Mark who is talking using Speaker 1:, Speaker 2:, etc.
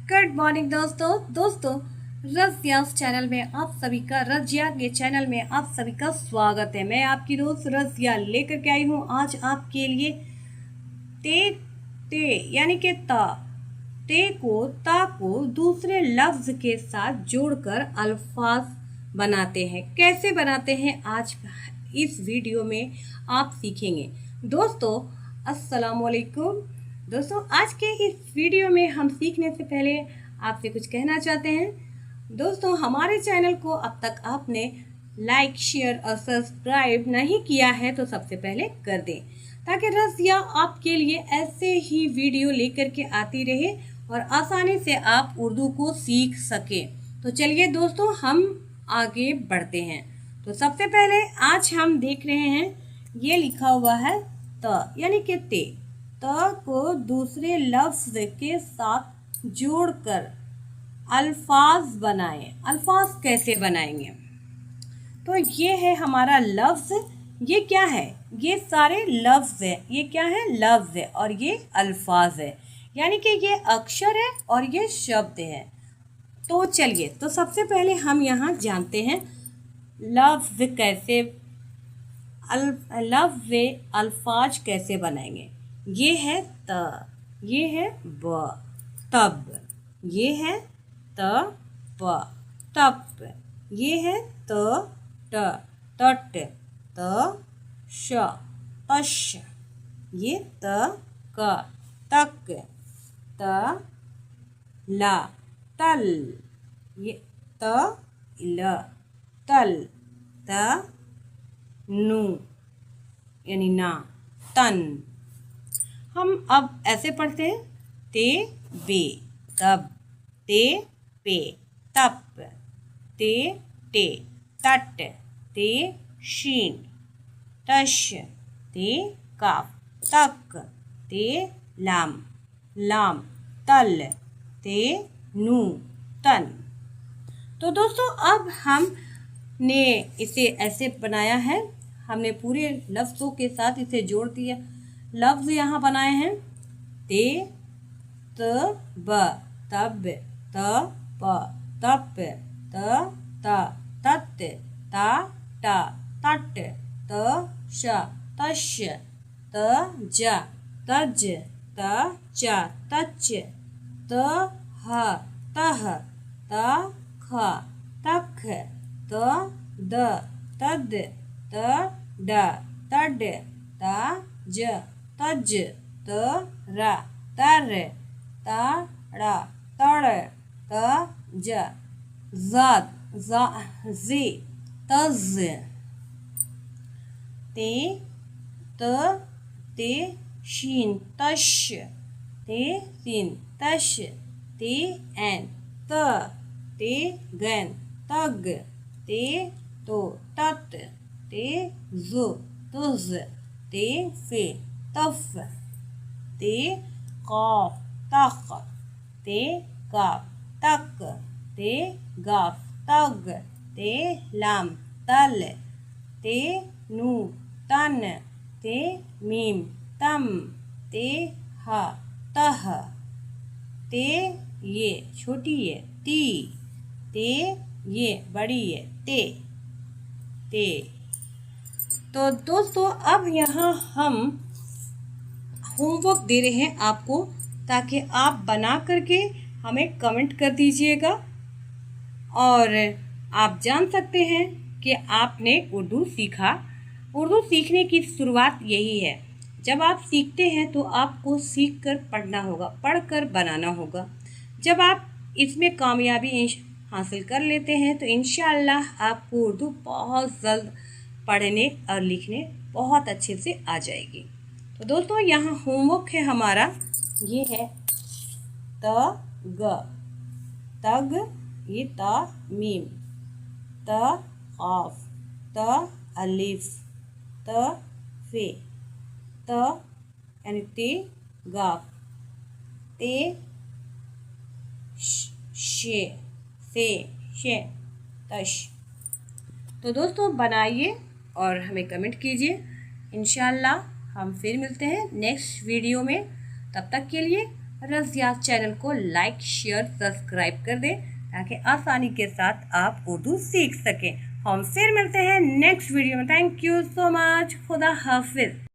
Speaker 1: Good morning दोस्तों रज़ियास channel में आप सभी का रज़िया के चैनल में आप सभी का स्वागत है। मैं आपकी दोस्त रज़िया लेकर के आई हूँ आज आपके लिए ते यानी कि ते को ता को दूसरे लफ्ज़ के साथ जोड़कर अल्फाज बनाते हैं। कैसे बनाते हैं आज इस वीडियो में आप सीखेंगे। दोस्तों अस्सलाम वालेकुम। दोस्तों आज के इस वीडियो में हम सीखने से पहले आपसे कुछ कहना चाहते हैं। दोस्तों हमारे चैनल को अब तक आपने लाइक शेयर और सब्सक्राइब नहीं किया है तो सबसे पहले कर दें, ताकि रज़िया आपके लिए ऐसे ही वीडियो लेकर के आती रहे और आसानी से आप उर्दू को सीख सकें। तो चलिए दोस्तों हम आगे बढ़ते हैं। तो सबसे पहले आज हम देख रहे हैं, ये लिखा हुआ है त यानी कि ते को दूसरे लफ्ज़ के साथ जोड़कर अल्फाज बनाएं। अल्फाज कैसे बनाएंगे? तो ये है हमारा लफ्ज़। ये क्या है? ये सारे लफ्ज़ है। ये क्या है? लफ्ज़ है और ये अल्फाज है, यानी कि ये अक्षर है और ये शब्द है। तो चलिए, तो सबसे पहले हम यहाँ जानते हैं लफ्ज़ कैसे अल्फाज कैसे बनाएंगे। ये है त, ये है ब, तब, ये है त प, तप, ये है त ट, तट, त श, तश, ये त क, तक, त ला, तल, ये त ल, तल, त नू यानी ना, तन। हम अब ऐसे पढ़ते हैं, ते बे तब, ते पे तप, ते टे तट, ते शीन तश, ते काफ तक, ते लाम लाम तल, ते नू तन। तो दोस्तों अब हमने इसे ऐसे बनाया है, हमने पूरे लफ्ज़ों के साथ इसे जोड़ दिया। लफ्ज़ यहाँ बनाए हैं ते त ब तब, त प तप, त ता तत, ता टा तट, त श तश, त ज तज, त च तच, त ह तह, त ख तख, त द तद, त ड तड, त ज तज, त र तर, त ड़ तड़, त ज ज़ाद ज़ी तज, ते त ते शीन तश, ते सीन तश, ते ऐन त, ते गैन तग, ते तो तत, ते ज़ु तुज़, ते फे तफ, ते क़ाफ तख, ते काफ तक, ते गाफ तग, ते लाम तल, ते नू तन, ते मीम तम, ते ह तह, ते ये छोटी है ती, ते ये बड़ी है ते। तो दोस्तों अब यहाँ हम होमवर्क दे रहे हैं आपको, ताकि आप बना करके हमें कमेंट कर दीजिएगा और आप जान सकते हैं कि आपने उर्दू सीखा। उर्दू सीखने की शुरुआत यही है, जब आप सीखते हैं तो आपको सीख कर पढ़ना होगा, पढ़कर बनाना होगा। जब आप इसमें कामयाबी हासिल कर लेते हैं तो इंशाअल्लाह आपको उर्दू बहुत जल्द पढ़ने और लिखने बहुत अच्छे से आ जाएगी। तो दोस्तों यहाँ होमवर्क है हमारा, ये है त ग तग, ये ता मीम, त क़ाफ, त अलिफ, त फे, त यानी ते गाफ, ते शे से शे तश। तो दोस्तों बनाइए और हमें कमेंट कीजिए। इंशाअल्लाह हम फिर मिलते हैं नेक्स्ट वीडियो में। तब तक के लिए रज़िया चैनल को लाइक शेयर सब्सक्राइब कर दें ताकि आसानी के साथ आप उर्दू सीख सकें। हम फिर मिलते हैं नेक्स्ट वीडियो में। Thank you so much. खुदा हाफिज।